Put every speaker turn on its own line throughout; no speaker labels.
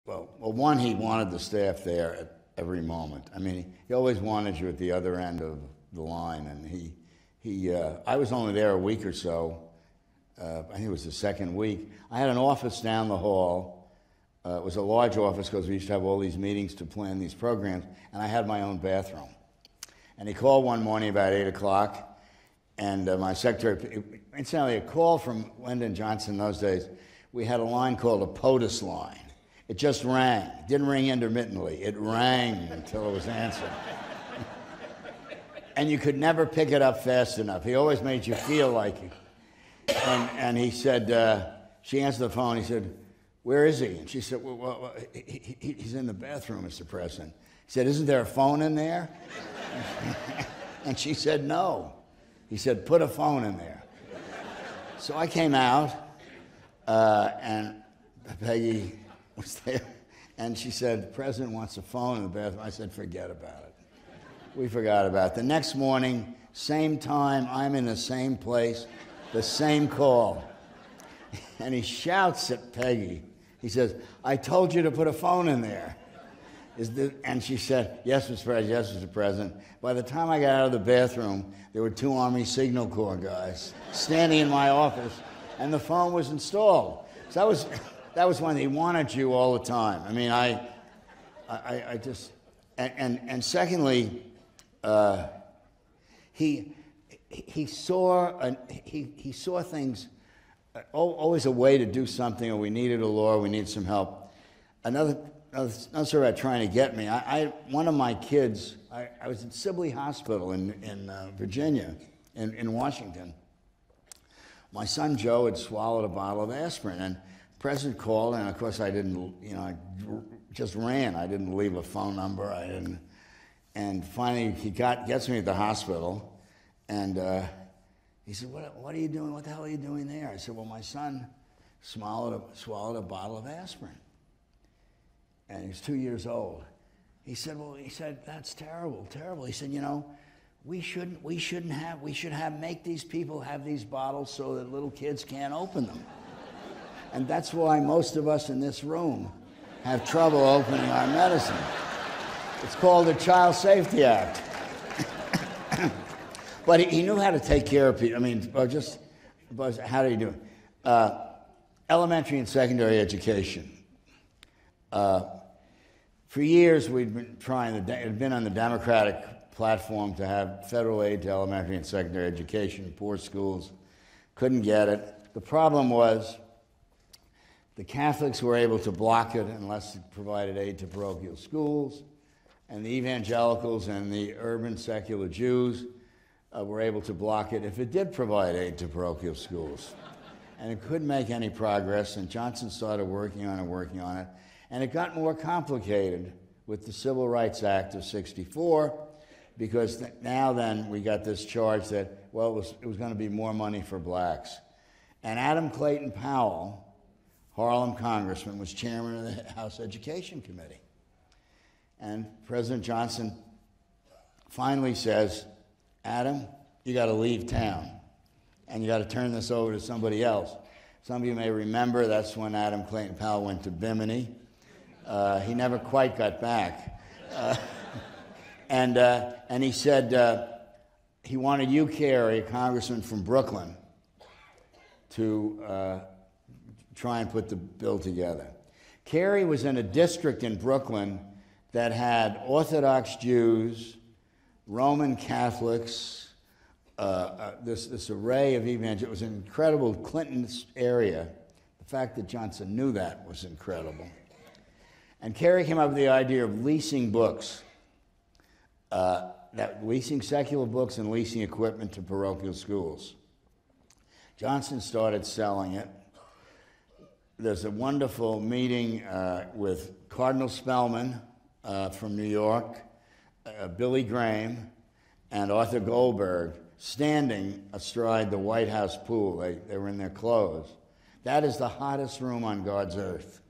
one, he wanted the staff there at every moment. I mean, he always wanted you at the other end of the line, and I was only there a week or so. I think it was the second week. I had an office down the hall. It was a large office because we used to have all these meetings to plan these programs, and I had my own bathroom. And he called one morning about 8 o'clock, and my secretary, incidentally, a call from Lyndon Johnson in those days, we had a line called a POTUS line. It just rang. It didn't ring intermittently. It rang until it was answered. And you could never pick it up fast enough. He always made you feel like it. And he said, she answered the phone. He said, "Where is he?" And she said, well, he's in the bathroom, Mr. President. He said, "Isn't there a phone in there?" And she said, "No." He said, "Put a phone in there." So I came out, and Peggy was there, and she said, "The president wants a phone in the bathroom." I said, "Forget about it." We forgot about it. The next morning, same time, I'm in the same place, the same call. And he shouts at Peggy. He says, "I told you to put a phone in there." And she said, "Yes, Mr. President, yes, Mr. President." By the time I got out of the bathroom, there were 2 Army Signal Corps guys standing in my office, and the phone was installed. So that was when he wanted you all the time. I mean, I just, and secondly, he saw things, always a way to do something, or we needed a law, or we needed some help. Another story about trying to get me. One of my kids, I was at Sibley Hospital in Virginia, in Washington. My son Joe had swallowed a bottle of aspirin, and the president called, and of course I didn't, I just ran. I didn't leave a phone number. I didn't. And finally he gets me at the hospital, and he said, what are you doing? What the hell are you doing there? I said, "Well, my son swallowed a bottle of aspirin. And he was 2 years old." He said, "That's terrible, terrible." He said, we should make these people have these bottles so that little kids can't open them. And that's why most of us in this room have trouble opening our medicine. It's called the Child Safety Act. But he knew how to take care of people. I mean, how did he do it? Elementary and secondary education. For years, we'd been it had been on the Democratic platform to have federal aid to elementary and secondary education, poor schools. Couldn't get it. The problem was the Catholics were able to block it unless it provided aid to parochial schools, and the evangelicals and the urban secular Jews were able to block it if it did provide aid to parochial schools. And it couldn't make any progress, and Johnson started working on it. And it got more complicated with the Civil Rights Act of '64, because then we got this charge that, well, it was going to be more money for blacks. And Adam Clayton Powell, Harlem congressman, was chairman of the House Education Committee. And President Johnson finally says, "Adam, you got to leave town, and you got to turn this over to somebody else." Some of you may remember that's when Adam Clayton Powell went to Bimini. He never quite got back. And he said he wanted you, Carey, a congressman from Brooklyn, to try and put the bill together. Carey was in a district in Brooklyn that had Orthodox Jews, Roman Catholics, this array of evangelicals. It was an incredible Clinton's area. The fact that Johnson knew that was incredible. And Carey came up with the idea of leasing books, leasing secular books and leasing equipment to parochial schools. Johnson started selling it. There's a wonderful meeting with Cardinal Spellman from New York, Billy Graham, and Arthur Goldberg standing astride the White House pool. They were in their clothes. That is the hottest room on God's earth,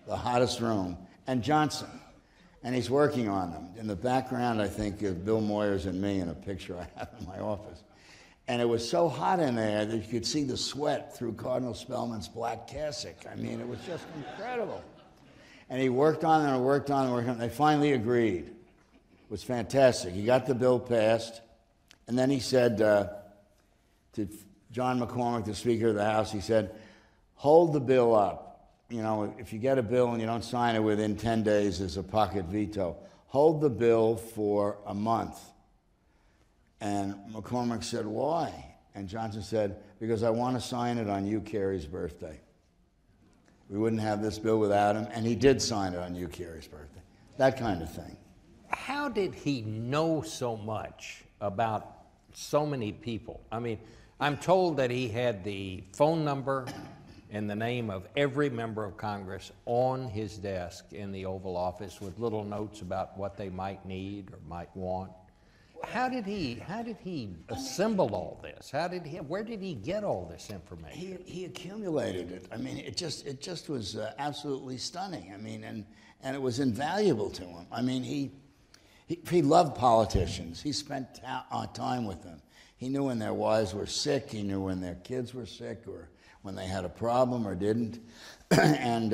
the hottest room. And Johnson, and he's working on them. In the background, I think, of Bill Moyers and me in a picture I have in my office. And it was so hot in there that you could see the sweat through Cardinal Spellman's black cassock. I mean, it was just incredible. And he worked on it and worked on it and worked on it. They finally agreed. It was fantastic. He got the bill passed, and then he said to John McCormick, the Speaker of the House, he said, hold the bill up. You know, if you get a bill and you don't sign it within 10 days, there's a pocket veto. Hold the bill for a month. And McCormick said, why? And Johnson said, because I want to sign it on Hugh Carey's birthday. We wouldn't have this bill without him, and he did sign it on Hugh Carey's birthday. That kind of thing.
How did he know so much about so many people? I mean, I'm told that he had the phone number and the name of every member of Congress on his desk in the Oval Office with little notes about what they might need or might want. How did he assemble all this? Where did he get all this information?
He accumulated it. I mean, it just was absolutely stunning. I mean, and it was invaluable to him. I mean, he loved politicians. He spent time with them. He knew when their wives were sick. He knew when their kids were sick, or when they had a problem or didn't, and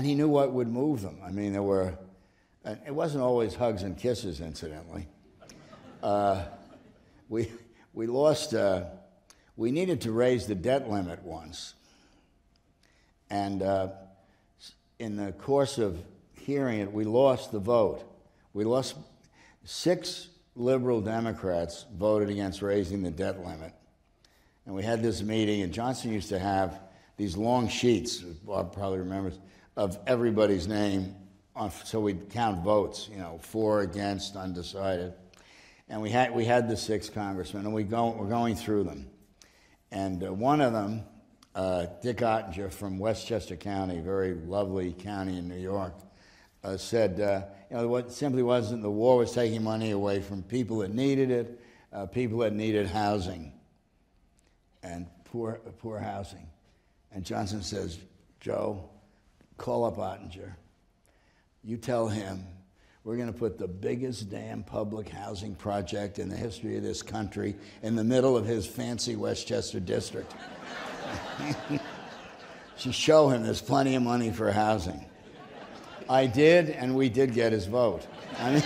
he knew what would move them. I mean, there were. It wasn't always hugs and kisses, incidentally. We lost. We needed to raise the debt limit once, and in the course of hearing it, we lost the vote. We lost. 6 liberal Democrats voted against raising the debt limit, and we had this meeting. And Johnson used to have these long sheets, Bob probably remembers, of everybody's name. So we'd count votes, you know, for, against, undecided. And we had the 6 congressmen, and we're going through them. And one of them, Dick Ottinger from Westchester County, very lovely county in New York, said, you know, what simply wasn't, the war was taking money away from people that needed it, people that needed housing, and poor housing. And Johnson says, Joe, call up Ottinger. You tell him we're going to put the biggest damn public housing project in the history of this country in the middle of his fancy Westchester district. To show him there's plenty of money for housing. I did, and we did get his vote. I mean,